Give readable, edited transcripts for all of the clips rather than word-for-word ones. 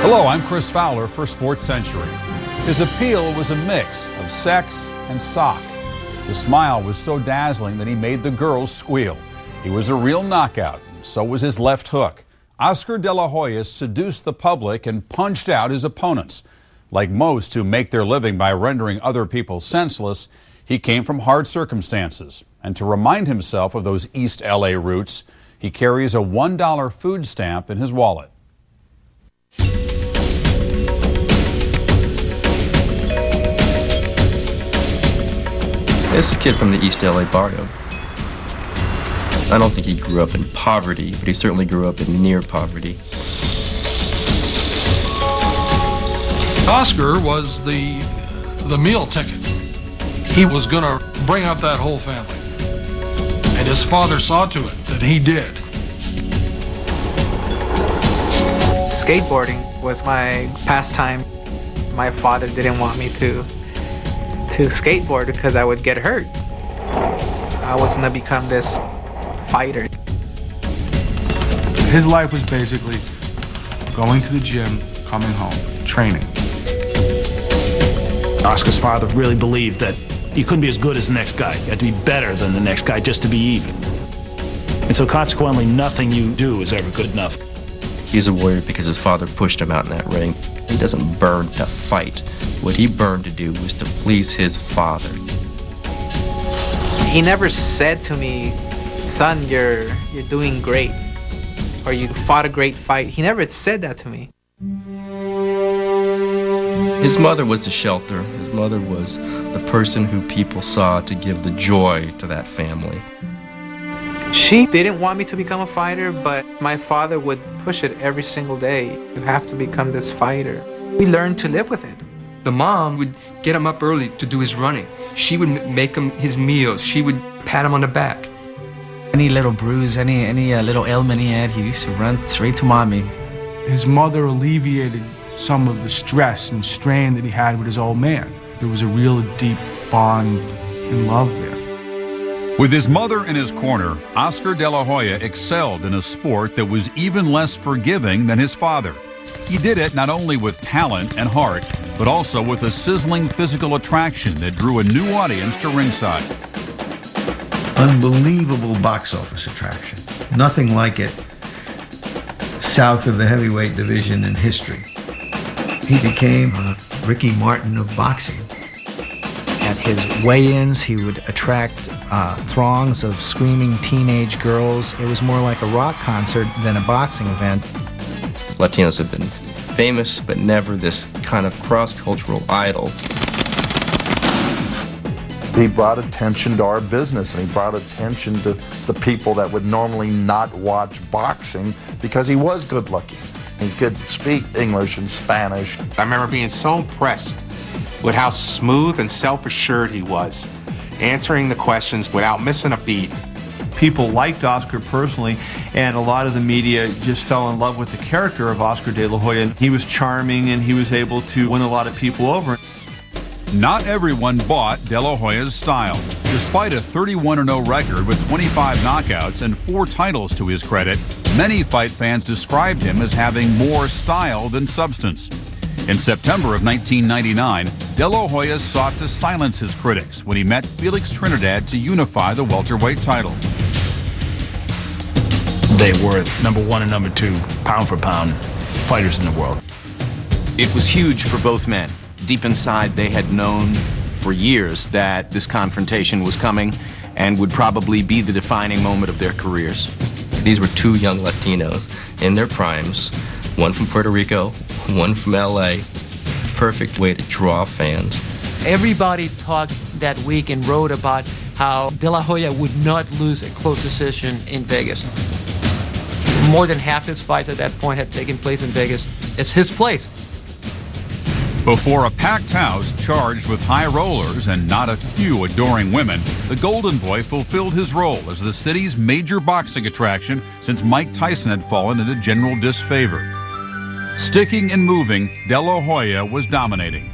Hello, I'm Chris Fowler for SportsCentury. His appeal was a mix of sex and sock. The smile was so dazzling that he made the girls squeal. He was a real knockout, so was his left hook. Oscar De La Hoya seduced the public and punched out his opponents. Like most who make their living by rendering other people senseless, he came from hard circumstances. And to remind himself of those East LA roots, he carries a $1 food stamp in his wallet. This is a kid from the East LA barrio. I don't think he grew up in poverty, but he certainly grew up in near poverty. Oscar was the meal ticket. He was going to bring up that whole family. And his father saw to it that he did. Skateboarding was my pastime. My father didn't want me to skateboard because I would get hurt. I was gonna become this fighter. His life was basically going to the gym, coming home, training. Oscar's father really believed that you couldn't be as good as the next guy. You had to be better than the next guy just to be even. And so consequently, nothing you do is ever good enough. He's a warrior because his father pushed him out in that ring. He doesn't burn to fight. What he burned to do was to please his father. He never said to me, son, you're doing great, or you fought a great fight. He never said that to me. His mother was the shelter. His mother was the person who people saw to give the joy to that family. She didn't want me to become a fighter, but my father would push it every single day. You have to become this fighter. We learned to live with it. The mom would get him up early to do his running. She would make him his meals. She would pat him on the back. Any little bruise, any little ailment he had, he used to run straight to mommy. His mother alleviated some of the stress and strain that he had with his old man. There was a real deep bond and love there. With his mother in his corner, Oscar De La Hoya excelled in a sport that was even less forgiving than his father. He did it not only with talent and heart, but also with a sizzling physical attraction that drew a new audience to ringside. Unbelievable box office attraction. Nothing like it south of the heavyweight division in history. He became a Ricky Martin of boxing. At his weigh-ins, he would attract throngs of screaming teenage girls. It was more like a rock concert than a boxing event. Latinos have been famous, but never this kind of cross-cultural idol. He brought attention to our business, and he brought attention to the people that would normally not watch boxing because he was good-looking. He could speak English and Spanish. I remember being so impressed with how smooth and self-assured he was, answering the questions without missing a beat. People liked Oscar personally, and a lot of the media just fell in love with the character of Oscar De La Hoya. He was charming, and he was able to win a lot of people over. Not everyone bought De La Hoya's style. Despite a 31-0 record with 25 knockouts and 4 titles to his credit, many fight fans described him as having more style than substance. In September of 1999, De La Hoya sought to silence his critics when he met Felix Trinidad to unify the welterweight title. They were #1 and #2, pound for pound, fighters in the world. It was huge for both men. Deep inside, they had known for years that this confrontation was coming and would probably be the defining moment of their careers. These were two young Latinos in their primes, one from Puerto Rico, one from LA. Perfect way to draw fans. Everybody talked that week and wrote about how De La Hoya would not lose a close decision in Vegas. More than half his fights at that point had taken place in Vegas. It's his place. Before a packed house charged with high rollers and not a few adoring women, the Golden Boy fulfilled his role as the city's major boxing attraction since Mike Tyson had fallen into general disfavor. Sticking and moving, De La Hoya was dominating.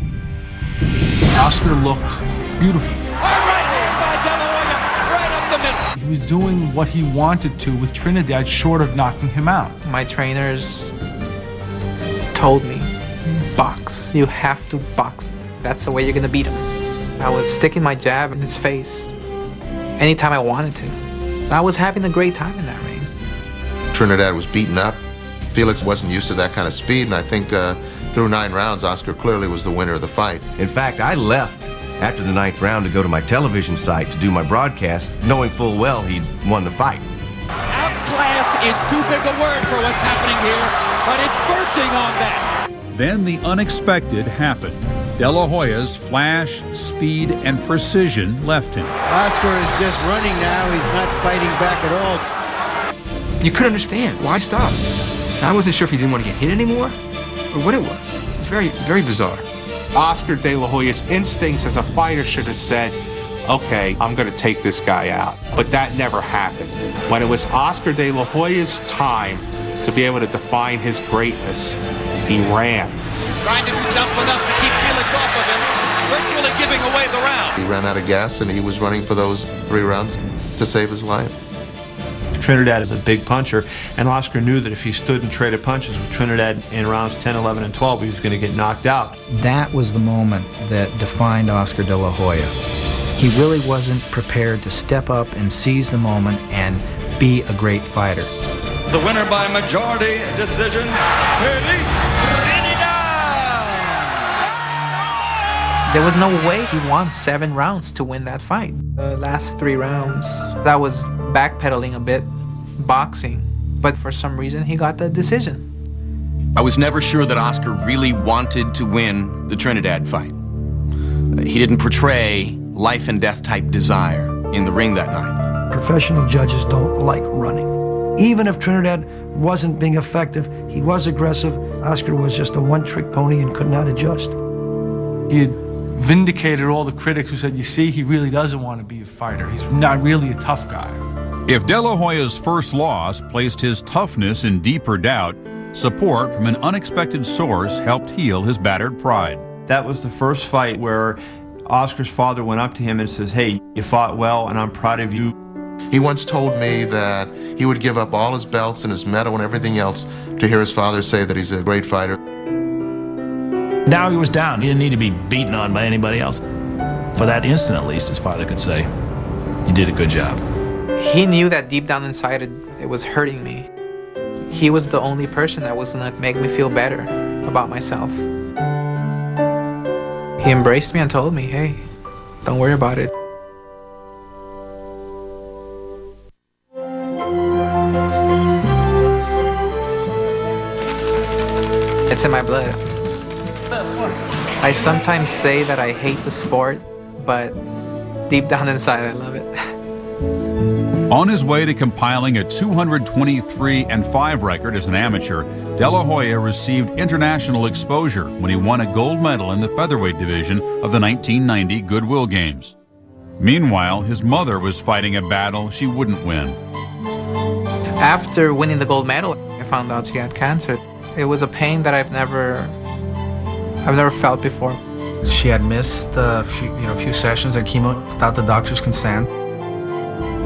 Oscar looked beautiful. Right hand by De La Hoya, right up the middle. He was doing what he wanted to with Trinidad, short of knocking him out. My trainers told me, box. You have to box. That's the way you're gonna beat him. I was sticking my jab in his face anytime I wanted to. I was having a great time in that ring. Trinidad was beaten up. Felix wasn't used to that kind of speed, and I think through 9 rounds, Oscar clearly was the winner of the fight. In fact, I left after the 9th round to go to my television site to do my broadcast, knowing full well he'd won the fight. Outclass is too big a word for what's happening here, but it's verging on that. Then the unexpected happened. De La Hoya's flash, speed, and precision left him. Oscar is just running now. He's not fighting back at all. You couldn't understand. Why stop? I wasn't sure if he didn't want to get hit anymore or what it was. It was very, very bizarre. Oscar De La Hoya's instincts as a fighter should have said, okay, I'm going to take this guy out. But that never happened. When it was Oscar De La Hoya's time to be able to define his greatness, he ran. Trying to do just enough to keep Felix off of him, virtually giving away the round. He ran out of gas, and he was running for those 3 rounds to save his life. Trinidad is a big puncher, and Oscar knew that if he stood and traded punches with Trinidad in rounds 10, 11, and 12, he was going to get knocked out. That was the moment that defined Oscar De La Hoya. He really wasn't prepared to step up and seize the moment and be a great fighter. The winner by majority decision, Trinidad! There was no way he won 7 rounds to win that fight. The last 3 rounds, that was backpedaling a bit, boxing. But for some reason, he got the decision. I was never sure that Oscar really wanted to win the Trinidad fight. He didn't portray life and death type desire in the ring that night. Professional judges don't like running. Even if Trinidad wasn't being effective, he was aggressive. Oscar was just a one-trick pony and could not adjust. He had vindicated all the critics who said, you see, he really doesn't want to be a fighter. He's not really a tough guy. If De La Hoya's first loss placed his toughness in deeper doubt, support from an unexpected source helped heal his battered pride. That was the first fight where Oscar's father went up to him and says, hey, you fought well, and I'm proud of you. He once told me that he would give up all his belts and his medal and everything else to hear his father say that he's a great fighter. Now he was down. He didn't need to be beaten on by anybody else. For that instant, at least, his father could say, you did a good job. He knew that deep down inside it was hurting me. He was the only person that was gonna make me feel better about myself. He embraced me and told me, hey, don't worry about it. It's in my blood. I sometimes say that I hate the sport, but deep down inside, I love it. On his way to compiling a 223-5 record as an amateur, De La Hoya received international exposure when he won a gold medal in the featherweight division of the 1990 Goodwill Games. Meanwhile, his mother was fighting a battle she wouldn't win. After winning the gold medal, I found out she had cancer. It was a pain that I've never felt before. She had missed a few sessions at chemo without the doctor's consent.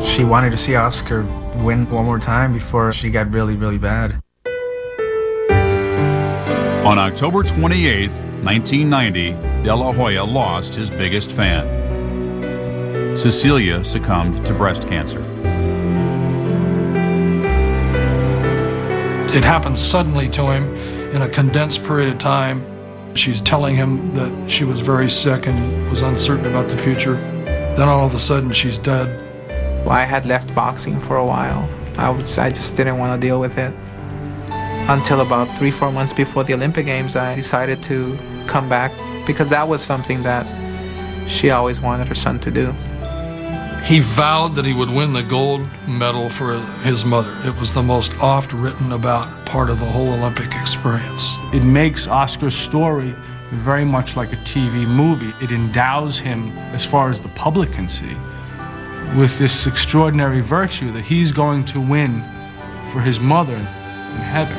She wanted to see Oscar win one more time before she got really, really bad. On October 28, 1990, De La Hoya lost his biggest fan. Cecilia succumbed to breast cancer. It happened suddenly to him in a condensed period of time. She's telling him that she was very sick and was uncertain about the future. Then all of a sudden she's dead. I had left boxing for a while. I just didn't want to deal with it. Until about 3-4 months before the Olympic Games, I decided to come back because that was something that she always wanted her son to do. He vowed that he would win the gold medal for his mother. It was the most oft written about part of the whole Olympic experience. It makes Oscar's story very much like a TV movie. It endows him, as far as the public can see, with this extraordinary virtue that he's going to win for his mother in heaven.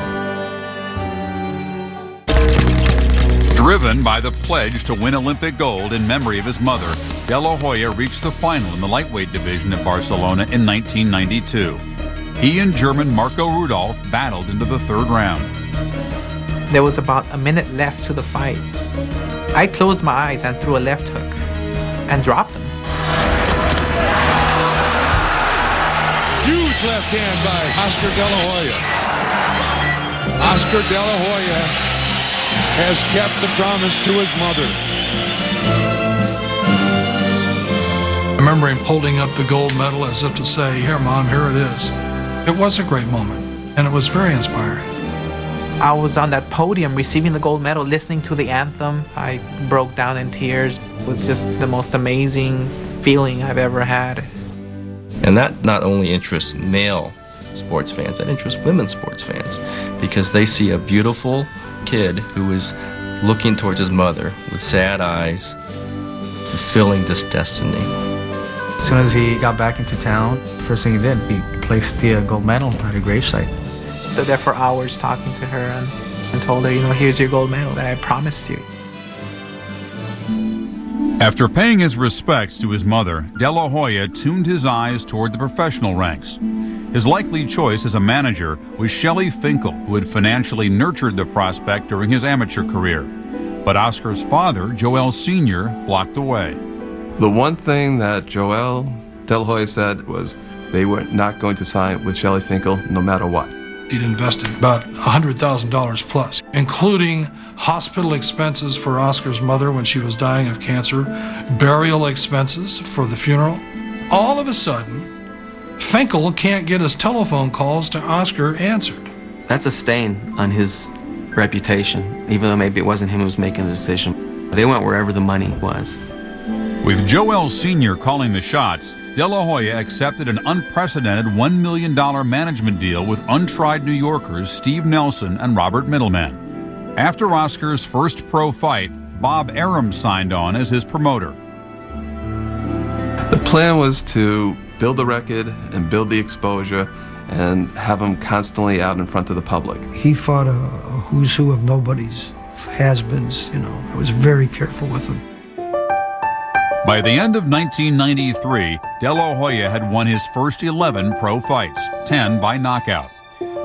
Driven by the pledge to win Olympic gold in memory of his mother, De La Hoya reached the final in the lightweight division at Barcelona in 1992. He and German Marco Rudolph battled into the 3rd round. There was about a minute left to the fight. I closed my eyes and threw a left hook and dropped him. Huge left hand by Oscar De La Hoya. Oscar De La Hoya has kept the promise to his mother. I remember him holding up the gold medal as if to say, "Here, Mom, here it is." It was a great moment, and it was very inspiring. I was on that podium receiving the gold medal, listening to the anthem. I broke down in tears. It was just the most amazing feeling I've ever had. And that not only interests male sports fans, that interests women sports fans, because they see a beautiful kid who is looking towards his mother with sad eyes, fulfilling this destiny. As soon as he got back into town, the first thing he did, he placed the gold medal at her gravesite. Stood there for hours talking to her and told her, here's your gold medal that I promised you. After paying his respects to his mother, De La Hoya tuned his eyes toward the professional ranks. His likely choice as a manager was Shelley Finkel, who had financially nurtured the prospect during his amateur career. But Oscar's father, Joel Sr., blocked the way. The one thing that Joel De La Hoya said was they were not going to sign with Shelley Finkel no matter what. He'd invested about $100,000 plus, including hospital expenses for Oscar's mother when she was dying of cancer, burial expenses for the funeral. All of a sudden, Finkel can't get his telephone calls to Oscar answered. That's a stain on his reputation, even though maybe it wasn't him who was making the decision. They went wherever the money was. With Joel Sr. calling the shots, De La Hoya accepted an unprecedented $1 million management deal with untried New Yorkers Steve Nelson and Robert Middleman. After Oscar's first pro fight, Bob Arum signed on as his promoter. The plan was to build the record and build the exposure and have him constantly out in front of the public. He fought a who's who of nobodies, has-beens, I was very careful with him. By the end of 1993, De La Hoya had won his first 11 pro fights, 10 by knockout.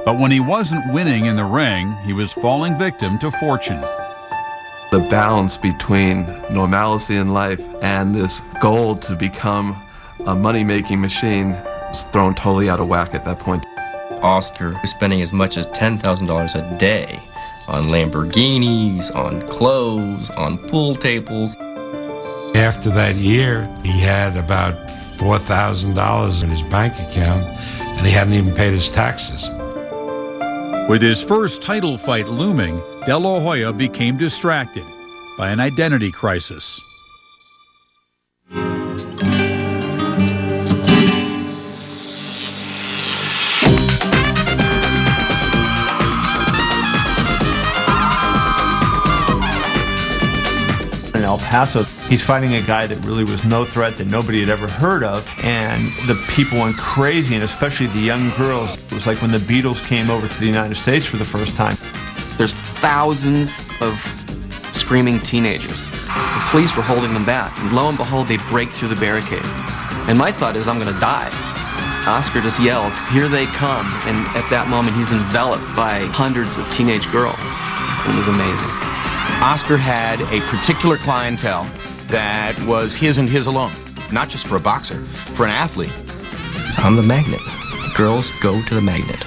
But when he wasn't winning in the ring, he was falling victim to fortune. The balance between normalcy in life and this goal to become a money-making machine was thrown totally out of whack at that point. Oscar was spending as much as $10,000 a day on Lamborghinis, on clothes, on pool tables. After that year, he had about $4,000 in his bank account, and he hadn't even paid his taxes. With his first title fight looming, De La Hoya became distracted by an identity crisis. In El Paso, he's fighting a guy that really was no threat, that nobody had ever heard of, and the people went crazy, and especially the young girls. It was like when the Beatles came over to the United States for the first time. There's thousands of screaming teenagers. The police were holding them back, and lo and behold, they break through the barricades. And my thought is, I'm gonna die. Oscar just yells, "Here they come," and at that moment, he's enveloped by hundreds of teenage girls. It was amazing. Oscar had a particular clientele that was his and his alone, not just for a boxer, for an athlete. I'm the magnet. Girls go to the magnet.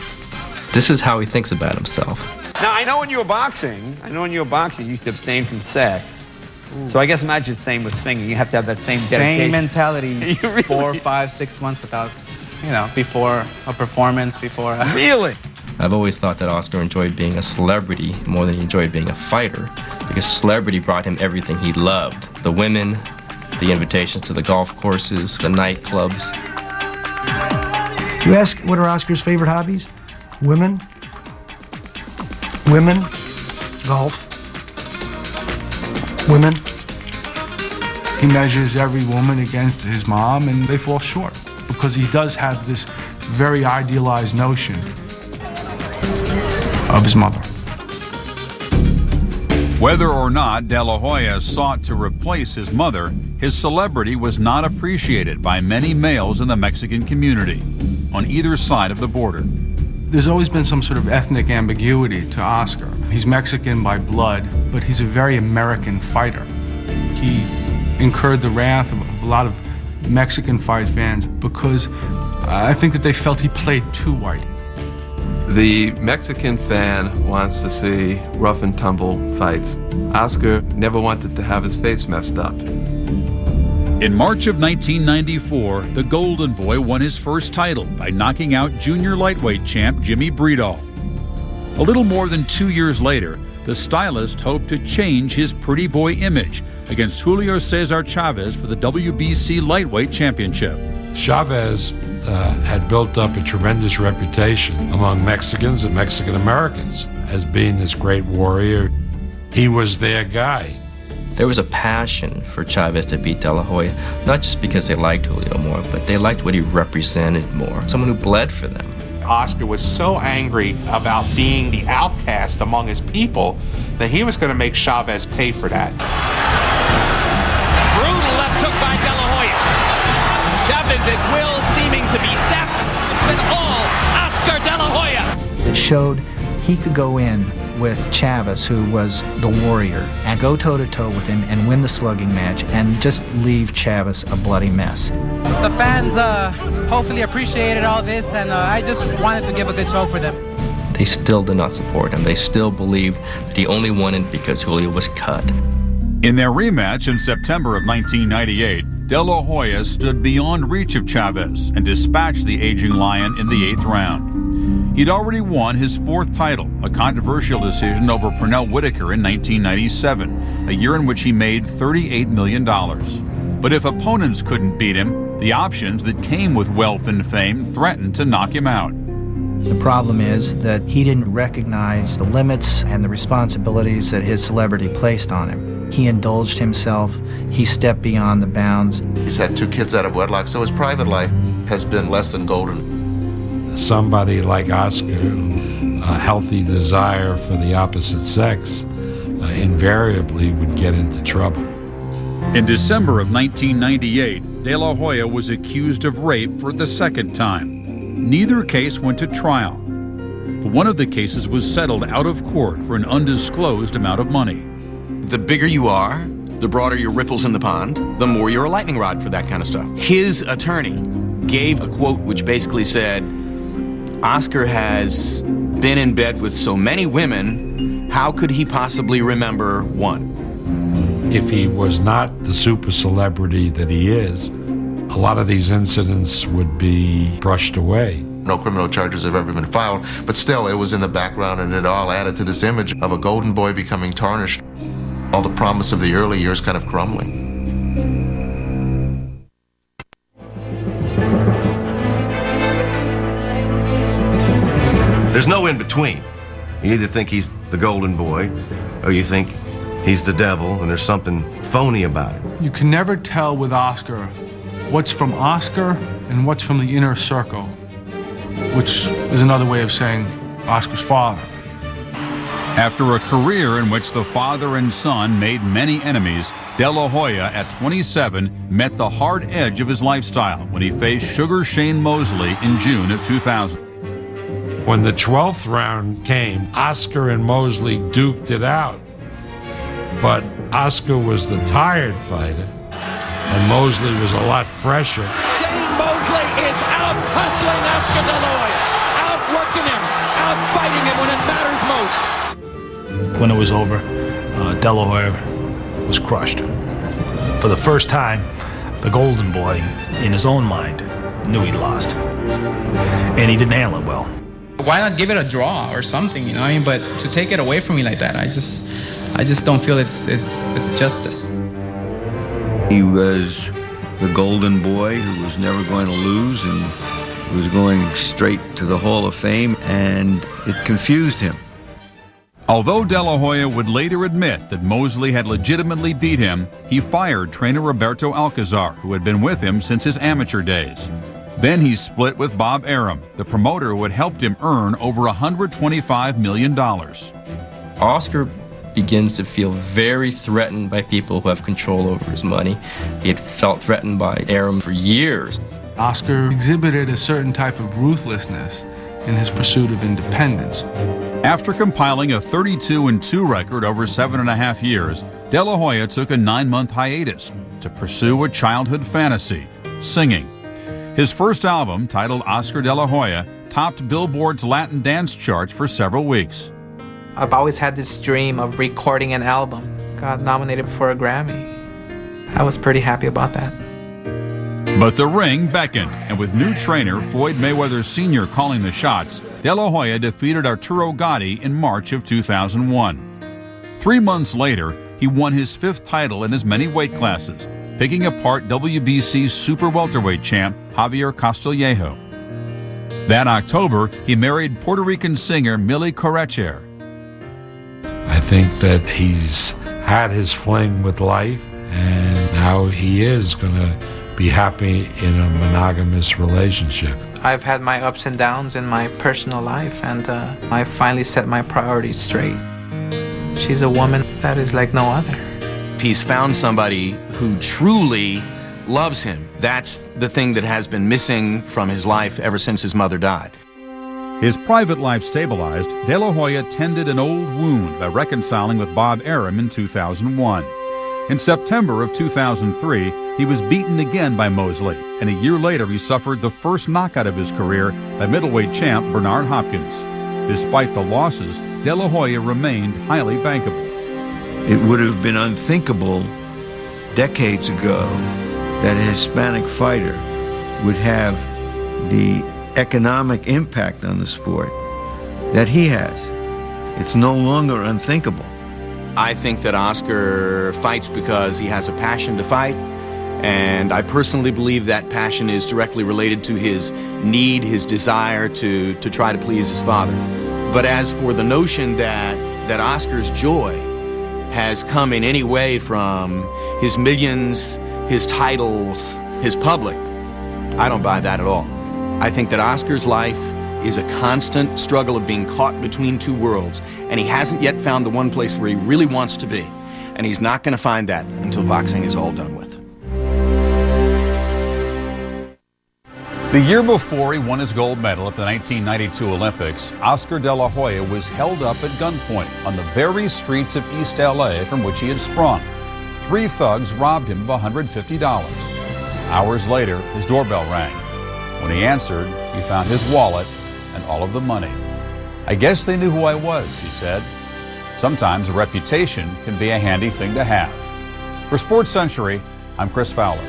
This is how he thinks about himself. Now, I know when you were boxing, you used to abstain from sex. Ooh. So I guess imagine the same with singing. You have to have that same dedication. Same mentality. 4, 5, 6 months without, before a performance, before a... Really? I've always thought that Oscar enjoyed being a celebrity more than he enjoyed being a fighter, because celebrity brought him everything he loved. The women, the invitations to the golf courses, the nightclubs. You ask what are Oscar's favorite hobbies? Women, golf, women. He measures every woman against his mom, and they fall short, because he does have this very idealized notion of his mother. Whether or not De La Hoya sought to replace his mother, his celebrity was not appreciated by many males in the Mexican community on either side of the border. There's always been some sort of ethnic ambiguity to Oscar. He's Mexican by blood, but he's a very American fighter. He incurred the wrath of a lot of Mexican fight fans because I think that they felt he played too white. The Mexican fan wants to see rough and tumble fights. Oscar never wanted to have his face messed up. In March of 1994, the Golden Boy won his first title by knocking out junior lightweight champ Jimmy Breedall. A little more than 2 years later, the stylist hoped to change his pretty boy image against Julio Cesar Chavez for the WBC lightweight championship. Chavez had built up a tremendous reputation among Mexicans and Mexican Americans as being this great warrior. He was their guy. There was a passion for Chavez to beat De La Hoya, not just because they liked Julio more, but they liked what he represented more, someone who bled for them. Oscar was so angry about being the outcast among his people that he was going to make Chavez pay for that. Brutal left hook by De La Hoya. Chavez's will seeming to be sapped. It's been all Oscar De La Hoya. It showed he could go in with Chavez, who was the warrior, and go toe-to-toe with him and win the slugging match and just leave Chavez a bloody mess. The fans hopefully appreciated all this, and I just wanted to give a good show for them. They still did not support him. They still believed that he only won it because Julio was cut. In their rematch in September of 1998, De La Hoya stood beyond reach of Chavez and dispatched the aging Lion in the 8th round. He'd already won his 4th title, a controversial decision over Pernell Whitaker in 1997, a year in which he made $38 million. But if opponents couldn't beat him, the options that came with wealth and fame threatened to knock him out. The problem is that he didn't recognize the limits and the responsibilities that his celebrity placed on him. He indulged himself, he stepped beyond the bounds. He's had 2 kids out of wedlock, so his private life has been less than golden. Somebody like Oscar, a healthy desire for the opposite sex, invariably would get into trouble. In December of 1998, De La Hoya was accused of rape for the 2nd time. Neither case went to trial, but one of the cases was settled out of court for an undisclosed amount of money. The bigger you are, the broader your ripples in the pond, the more you're a lightning rod for that kind of stuff. His attorney gave a quote which basically said, Oscar has been in bed with so many women, how could he possibly remember one? If he was not the super celebrity that he is, a lot of these incidents would be brushed away. No criminal charges have ever been filed, but still it was in the background, and it all added to this image of a golden boy becoming tarnished. All the promise of the early years kind of crumbling. There's no in between. You either think he's the golden boy, or you think he's the devil, and there's something phony about it. You can never tell with Oscar what's from Oscar and what's from the inner circle, which is another way of saying Oscar's father. After a career in which the father and son made many enemies, De La Hoya, at 27, met the hard edge of his lifestyle when he faced Sugar Shane Mosley in June of 2000. When the 12th round came, Oscar and Mosley duked it out. But Oscar was the tired fighter, and Mosley was a lot fresher. Shane Mosley is out hustling Oscar De La Hoya, out working him, out fighting him when it matters most. When it was over, De La Hoya was crushed. For the first time, the golden boy, in his own mind, knew he'd lost. And he didn't handle it well. Why not give it a draw or something, you know? I mean, but to take it away from me like that, I just don't feel it's justice. He was the golden boy who was never going to lose and was going straight to the Hall of Fame, and it confused him. Although De La Hoya would later admit that Mosley had legitimately beat him, he fired trainer Roberto Alcazar, who had been with him since his amateur days. Then he split with Bob Arum, the promoter who had helped him earn over $125 million. Oscar begins to feel very threatened by people who have control over his money. He had felt threatened by Arum for years. Oscar exhibited a certain type of ruthlessness in his pursuit of independence. After compiling a 32-2 record over 7.5 years, De La Hoya took a 9-month hiatus to pursue a childhood fantasy, singing. His first album, titled Oscar De La Hoya, topped Billboard's Latin dance charts for several weeks. I've always had this dream of recording an album. Got nominated for a Grammy. I was pretty happy about that. But the ring beckoned, and with new trainer Floyd Mayweather Sr. calling the shots, De La Hoya defeated Arturo Gatti in March of 2001. 3 months later, he won his 5th title in as many weight classes, picking apart WBC super welterweight champ Javier Castillejo. That October, he married Puerto Rican singer Milly Correcher. I think that he's had his fling with life, and now he is going to be happy in a monogamous relationship. I've had my ups and downs in my personal life, and I finally set my priorities straight. She's a woman that is like no other. He's found somebody who truly loves him. That's the thing that has been missing from his life ever since his mother died. His private life stabilized, De La Hoya tended an old wound by reconciling with Bob Arum in 2001. In September of 2003, he was beaten again by Mosley, and a year later he suffered the first knockout of his career by middleweight champ Bernard Hopkins. Despite the losses, De La Hoya remained highly bankable. It would have been unthinkable decades ago that a Hispanic fighter would have the economic impact on the sport that he has. It's no longer unthinkable. I think that Oscar fights because he has a passion to fight, and I personally believe that passion is directly related to his need, his desire to try to please his father. But as for the notion that Oscar's joy has come in any way from his millions, his titles, his public, I don't buy that at all. I think that Oscar's life is a constant struggle of being caught between two worlds, and he hasn't yet found the one place where he really wants to be, and he's not going to find that until boxing is all done with. The year before he won his gold medal at the 1992 Olympics, Oscar De La Hoya was held up at gunpoint on the very streets of East LA from which he had sprung. 3 thugs robbed him of $150. Hours later, his doorbell rang. When he answered, he found his wallet and all of the money. "I guess they knew who I was," he said. Sometimes a reputation can be a handy thing to have. For SportsCentury, I'm Chris Fowler.